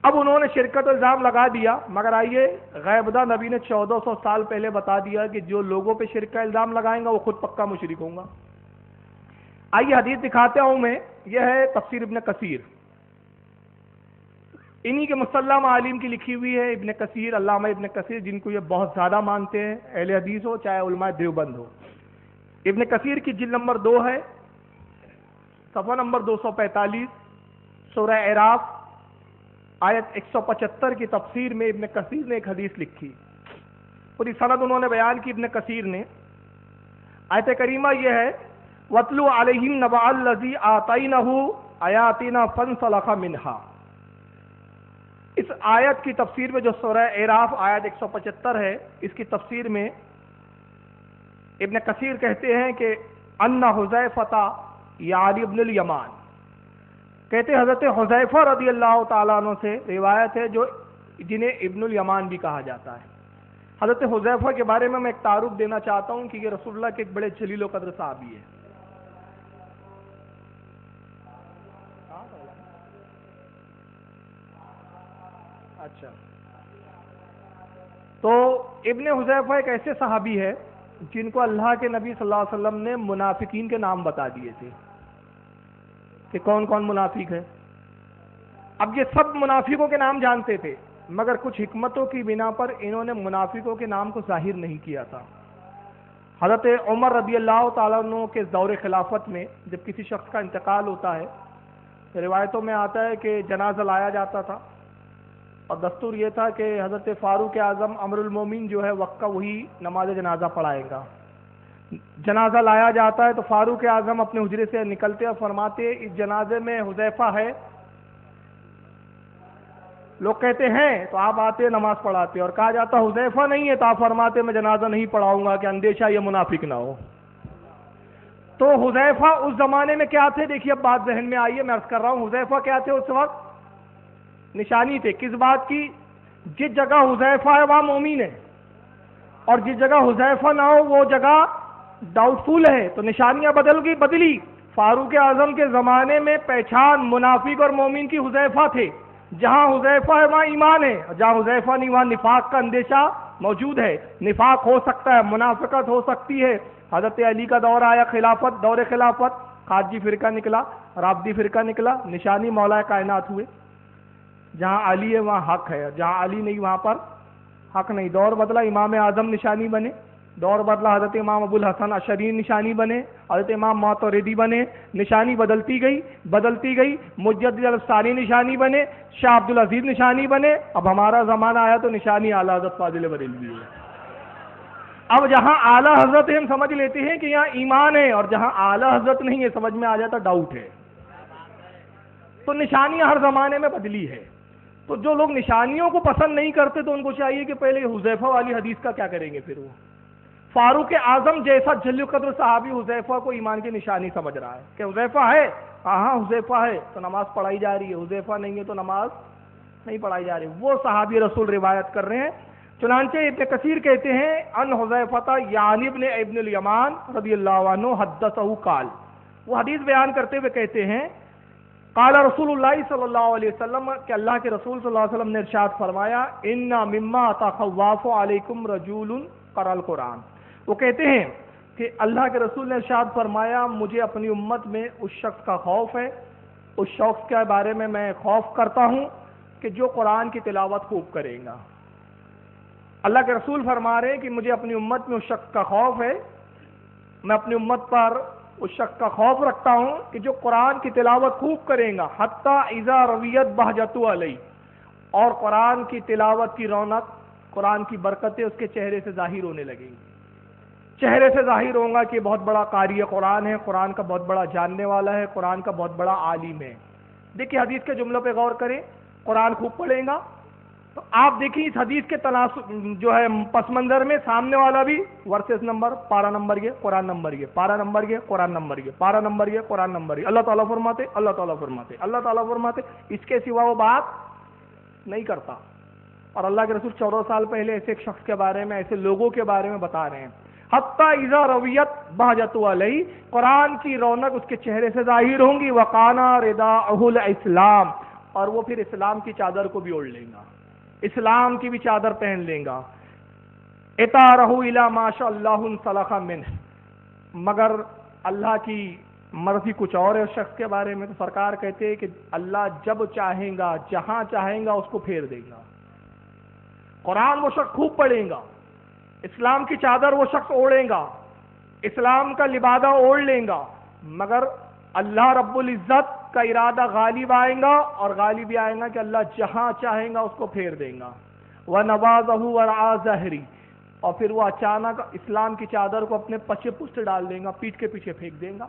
اب انہوں نے شرکت و الزام لگا دیا، مگر آئیے غیبدہ نبی نے 1400 سال پہلے بتا دیا کہ جو لوگوں پہ شرک کا الزام لگائیں گا وہ خود پکا مشرک ہوں گا۔ آئیے حدیث دکھاتا ہوں میں، یہ ہے تفسیر ابن کثیر، انہی کے مسلح معالم کی لکھی ہوئی ہے۔ ابن کثیر، علامہ ابن کثیر، جن کو یہ بہت زیادہ مانتے ہیں، اہل حدیث ہو چاہے علماء دیوبند ہو۔ ابن کثیر کی جلد نمبر 2 ہے، صفحہ نمبر 245، سورہ اعراف آیت 175 کی تفسیر میں ابن کثیر نے ایک حدیث لکھی، پوری سند انہوں نے بیان کی ابن کثیر نے۔ آیت کریمہ یہ ہے وَاتْلُ عَلَيْهِمْ نَبَأَ الَّذِي آتَيْنَاهُ آيَاتِنَا فَانْسَلَخَ مِنْهَا۔ اس آیت کی تفسیر میں جو سورہ اعراف آیت 175 ہے، اس کی تفسیر میں ابن کثیر کہتے ہیں کہ ان حذیفہ یعنی ابن الیمان، کہتے حضرت حذیفہ رضی اللہ تعالیٰ عنہ سے روایت ہے جو جنہیں ابن الیمان بھی کہا جاتا ہے۔ حضرت حذیفہ کے بارے میں ایک تعارف دینا چاہتا ہوں کہ یہ رسول اللہ کے ایک بڑے جلیل و قدر صحابی ہے۔ اچھا، تو ابن حذیفہ ایک ایسے صحابی ہے جن کو اللہ کے نبی صلی اللہ علیہ وسلم نے منافقین کے نام بتا دیے تھے کہ کون کون منافق ہے۔ اب یہ سب منافقوں کے نام جانتے تھے، مگر کچھ حکمتوں کی بنا پر انہوں نے منافقوں کے نام کو ظاہر نہیں کیا تھا۔ حضرت عمر رضی اللہ تعالیٰ عنہ کے دور خلافت میں جب کسی شخص کا انتقال ہوتا ہے، روایتوں میں آتا ہے کہ جنازہ لایا جاتا تھا، اور دستور یہ تھا کہ حضرت فاروق اعظم امر المومن جو ہے وقت کا وہی نماز جنازہ پڑھائے گا۔ جنازہ لایا جاتا ہے تو فاروق اعظم اپنے حجرے سے نکلتے اور فرماتے اس جنازے میں حذیفہ ہے؟ لوگ کہتے ہیں تو آپ آتے نماز پڑھاتے، اور کہا جاتا حذیفہ نہیں ہے تو آپ فرماتے میں جنازہ نہیں پڑھاؤں گا کہ اندیشہ یہ منافق نہ ہو۔ تو حذیفہ اس زمانے میں کیا تھے؟ دیکھیے اب بات ذہن میں آئی ہے، میں عرض کر رہا ہوں حذیفہ کیا تھے اس وقت؟ نشانی تھے کس بات کی؟ جس جگہ حذیفہ ہے وہاں مومن ہے، اور جس جگہ حذیفہ نہ ہو وہ جگہ ڈاؤٹ فل ہے، تو نشانیاں بدلی۔ فاروق اعظم کے زمانے میں پہچان منافق اور مومن کی حذیفہ تھے، جہاں حذیفہ ہے وہاں ایمان ہے، اور جہاں حذیفہ نہیں وہاں نفاق کا اندیشہ موجود ہے، نفاق ہو سکتا ہے، منافقت ہو سکتی ہے۔ حضرت علی کا دور آیا خلافت، دور خلافت، خارجی فرقہ نکلا، رافضی فرقہ نکلا، نشانی مولا کائنات ہوئے۔ جہاں علی ہے وہاں حق ہے، جہاں علی نہیں وہاں پر حق نہیں۔ دور بدلا، امام اعظم نشانی بنے، دور بدلا حضرت امام ابو الحسن اشعری نشانی بنے، حضرت امام ماتوریدی بنے، نشانی بدلتی گئی، مجدد الثانی نشانی بنے، شاہ عبد العزیز نشانی بنے، اب ہمارا زمانہ آیا تو نشانی اعلیٰ حضرت فاضل بریلوی ہے۔ اب جہاں اعلیٰ حضرت ہے ہم سمجھ لیتے ہیں کہ یہاں ایمان ہے، اور جہاں اعلیٰ حضرت نہیں ہے سمجھ میں آ جاتا ڈاؤٹ ہے۔ تو نشانیاں ہر زمانے میں بدلی ہے. تو جو لوگ نشانیوں کو پسند نہیں کرتے تو ان کو چاہیے کہ پہلے حذیفہ والی حدیث کا کیا کریں گے. پھر وہ فاروق اعظم جیسا جلیل قدر صحابی حذیفہ کو ایمان کی نشانی سمجھ رہا ہے کہ حذیفہ ہے, ہاں حذیفہ ہے تو نماز پڑھائی جا رہی ہے, حذیفہ نہیں ہے تو نماز نہیں پڑھائی جا رہی. وہ صحابی رسول روایت کر رہے ہیں. چنانچہ ابن کثیر کہتے ہیں ان حذیفہ یعنی ابن الیمان رضی اللہ عنہ حدثہ قال, وہ حدیث بیان کرتے ہوئے کہتے ہیں قال رسول اللہ صلی اللہ علیہ وسلم, کہ اللہ کے رسول صلی اللہ علیہ وسلم نے ارشاد فرمایا ان مما تخواف علیکم رجل قرأ القرآن. وہ کہتے ہیں کہ اللہ کے رسول نے ارشاد فرمایا مجھے اپنی امت میں اس شخص کا خوف ہے, اس شخص کے بارے میں خوف کرتا ہوں کہ جو قرآن کی تلاوت خوب کرے گا. اللہ کے رسول فرما رہے ہیں کہ مجھے اپنی امت میں اس شخص کا خوف ہے, میں اپنی امت پر اس شخص کا خوف رکھتا ہوں کہ جو قرآن کی تلاوت خوب کرے گا حتی اذا رویت بہجۃ علیہ, اور قرآن کی تلاوت کی رونق, قرآن کی برکتیں اس کے چہرے سے ظاہر ہونے لگیں گی. چہرے سے ظاہر ہوگا کہ بہت بڑا قاری قرآن ہے, قرآن کا بہت بڑا جاننے والا ہے, قرآن کا بہت بڑا عالم ہے. دیکھیے حدیث کے جملوں پہ غور کریں, قرآن خوب پڑھے گا تو آپ دیکھیں اس حدیث کے تناسب جو ہے پس منظر میں سامنے والا بھی ورسز نمبر, پارا نمبر یہ, قرآن نمبر یہ, پارا نمبر یہ, قرآن نمبر یہ, پارا نمبر یہ, قرآن نمبر یہ. اللہ تعالیٰ فرماتے, اللہ تعالیٰ فرماتے, اللہ تعالیٰ فرماتے, اس کے سوا وہ بات نہیں کرتا. اور اللہ کے رسول 14 سال پہلے ایسے ایک شخص کے بارے میں, ایسے لوگوں کے بارے میں بتا رہے ہیں حتی اذا رویت بہجۃ علیہ, قرآن کی رونق اس کے چہرے سے ظاہر ہوں گی. وقانا رداءہ الاسلام, اور وہ پھر اسلام کی چادر کو بھی اوڑھ لیں گا, اسلام کی بھی چادر پہن لیں گا. اطارہ الی ما شاء اللہ انسلخ منہ, مگر اللہ کی مرضی کچھ اور ہے اس شخص کے بارے میں. تو سرکار کہتے ہیں کہ اللہ جب چاہیں گا, جہاں چاہیں گا اس کو پھیر دے گا. قرآن وہ شخص خوب پڑھے گا, اسلام کی چادر وہ شخص اوڑھے گا, اسلام کا لبادہ اوڑھ لیں گا, مگر اللہ رب العزت کا ارادہ غالب آئے گا, اور غالب آئے گا کہ اللہ جہاں چاہیں گا اس کو پھیر دیں گا. وَنَوَاظَهُ وَرَعَا ظَهْرِي, اور پھر وہ اچانک اسلام کی چادر کو اپنے پچھے پشت ڈال دیں گا, پیٹھ کے پیچھے پھینک دیں گا.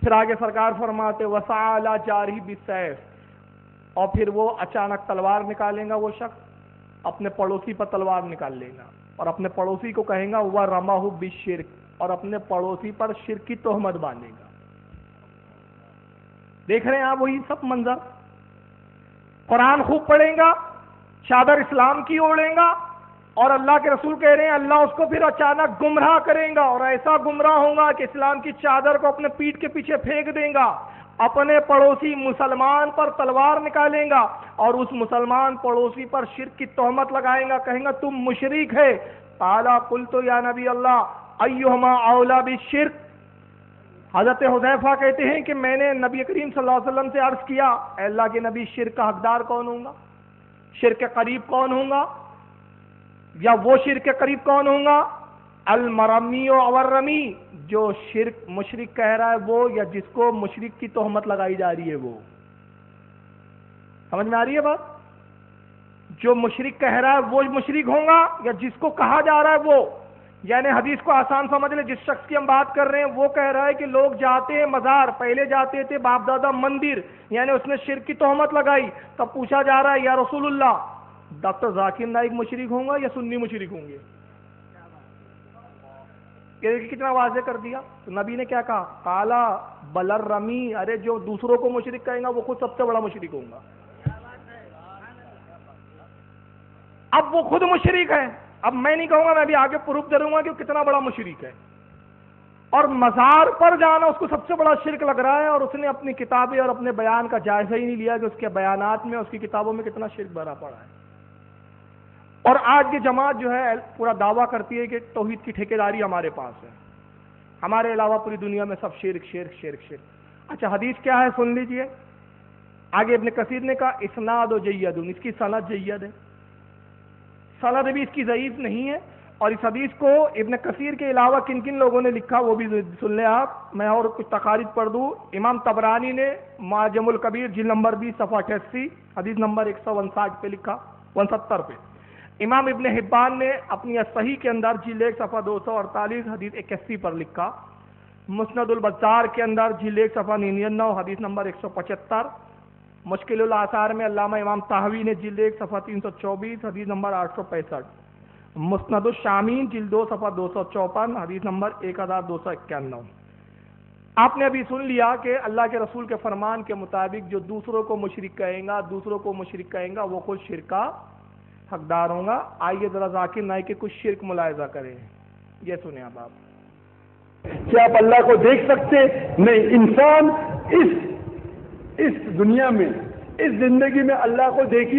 پھر آگے سرکار فرماتے وَسَعَى عَلَى جَارِهِ بِالسَّيْفِ, اور پھر وہ اچانک تلوار نکالیں گا, وہ شخص اپنے پڑوسی پر تلوار نکال لے گا, اور اپنے پڑوسی کو کہیں گا وَرَمَاهُ بِالشِّرْكِ, اور اپنے پڑوسی پر شرک کی تہمت باندھے گا. دیکھ رہے ہیں آپ وہی سب منظر. قرآن خوب پڑھیں گا, چادر اسلام کی اوڑھیں گا, اور اللہ کے رسول کہہ رہے ہیں اللہ اس کو پھر اچانک گمراہ کریں گا, اور ایسا گمراہ ہوگا کہ اسلام کی چادر کو اپنے پیٹھ کے پیچھے پھینک دیں گا, اپنے پڑوسی مسلمان پر تلوار نکالیں گا, اور اس مسلمان پڑوسی پر شرک کی تہمت لگائیں گا, کہیں گا تم مشرک ہے. قال قلت یا نبی اللہ ایہما اولا بالشرک, حضرت حذیفہ کہتے ہیں کہ میں نے نبی کریم صلی اللہ علیہ وسلم سے عرض کیا اے اللہ کے نبی شرک کا حقدار کون ہوں گا, شرک کے قریب کون ہوں گا, یا وہ شرک کے قریب کون ہوں گا, المرمی و اورمی, جو شرک مشرک کہہ رہا ہے وہ, یا جس کو مشرک کی تہمت لگائی جا رہی ہے وہ. سمجھ میں آ رہی ہے بات؟ جو مشرک کہہ رہا ہے وہ مشرک ہوں گا, یا جس کو کہا جا رہا ہے وہ. یعنی حدیث کو آسان سمجھ لیں, جس شخص کی ہم بات کر رہے ہیں وہ کہہ رہا ہے کہ لوگ جاتے ہیں مزار, پہلے جاتے تھے باپ دادا مندر, یعنی اس نے شرک کی تہمت لگائی. تب پوچھا جا رہا ہے یا رسول اللہ ڈاکٹر ذاکر نائک مشرک ہوں گا یا سنی مشرک ہوں گے؟ کتنا واضح کر دیا. تو نبی نے کیا کہا, کالا بلر رمی, ارے جو دوسروں کو مشرک کہیں گا وہ خود سب سے بڑا مشرک ہوں گا. اب وہ خود مشرک ہے, اب میں نہیں کہوں گا, میں بھی آگے پروف کروں گا کہ وہ کتنا بڑا مشرک ہے. اور مزار پر جانا اس کو سب سے بڑا شرک لگ رہا ہے, اور اس نے اپنی کتابیں اور اپنے بیان کا جائزہ ہی نہیں لیا کہ اس کے بیانات میں, اس کی کتابوں میں کتنا شرک بھرا پڑا ہے. اور آج کی جماعت جو ہے پورا دعویٰ کرتی ہے کہ توحید کی ٹھیکیداری ہمارے پاس ہے, ہمارے علاوہ پوری دنیا میں سب شرک شرک شرک شرک. اچھا حدیث کیا ہے سن لیجئے. آگے ابن کثیر نے کہا اسناد و جید, اس کی سند جید ہے, سند بھی اس کی ضعیف نہیں ہے. اور اس حدیث کو ابن کثیر کے علاوہ کن کن لوگوں نے لکھا وہ بھی سن لیں آپ, میں اور کچھ تخارج پڑھ دوں. امام طبرانی نے معجم الکبیر جلد نمبر 20 صفحہ 88 حدیث نمبر 159 پہ لکھا, 170 پہ. امام ابن حبان نے اپنی صحیح کے اندر جلد 1 صفحہ 248 حدیث 81 پر لکھا. مسند البزار کے اندر جلد 1 صفحہ 99 حدیث نمبر 175. مشکل الاثار میں علامہ امام طحاوی نے جلد 1 صفحہ 324 حدیث نمبر 865، مسند الشامین جلد 2 صفحہ 254 حدیث نمبر 1291۔ آپ نے ابھی سن لیا کہ اللہ کے رسول کے فرمان کے مطابق جو دوسروں کو مشرک کہیں گا وہ خود شرک کا حقدار ہوں گا۔ آئیے ذرا ذاکر نائک کے کچھ شرک ملاحظہ کریں، یہ سنیں اب آپ۔ کیا آپ اللہ کو دیکھ سکتے؟ نہیں، انسان اس دنیا میں، اس زندگی میں اللہ کو دیکھی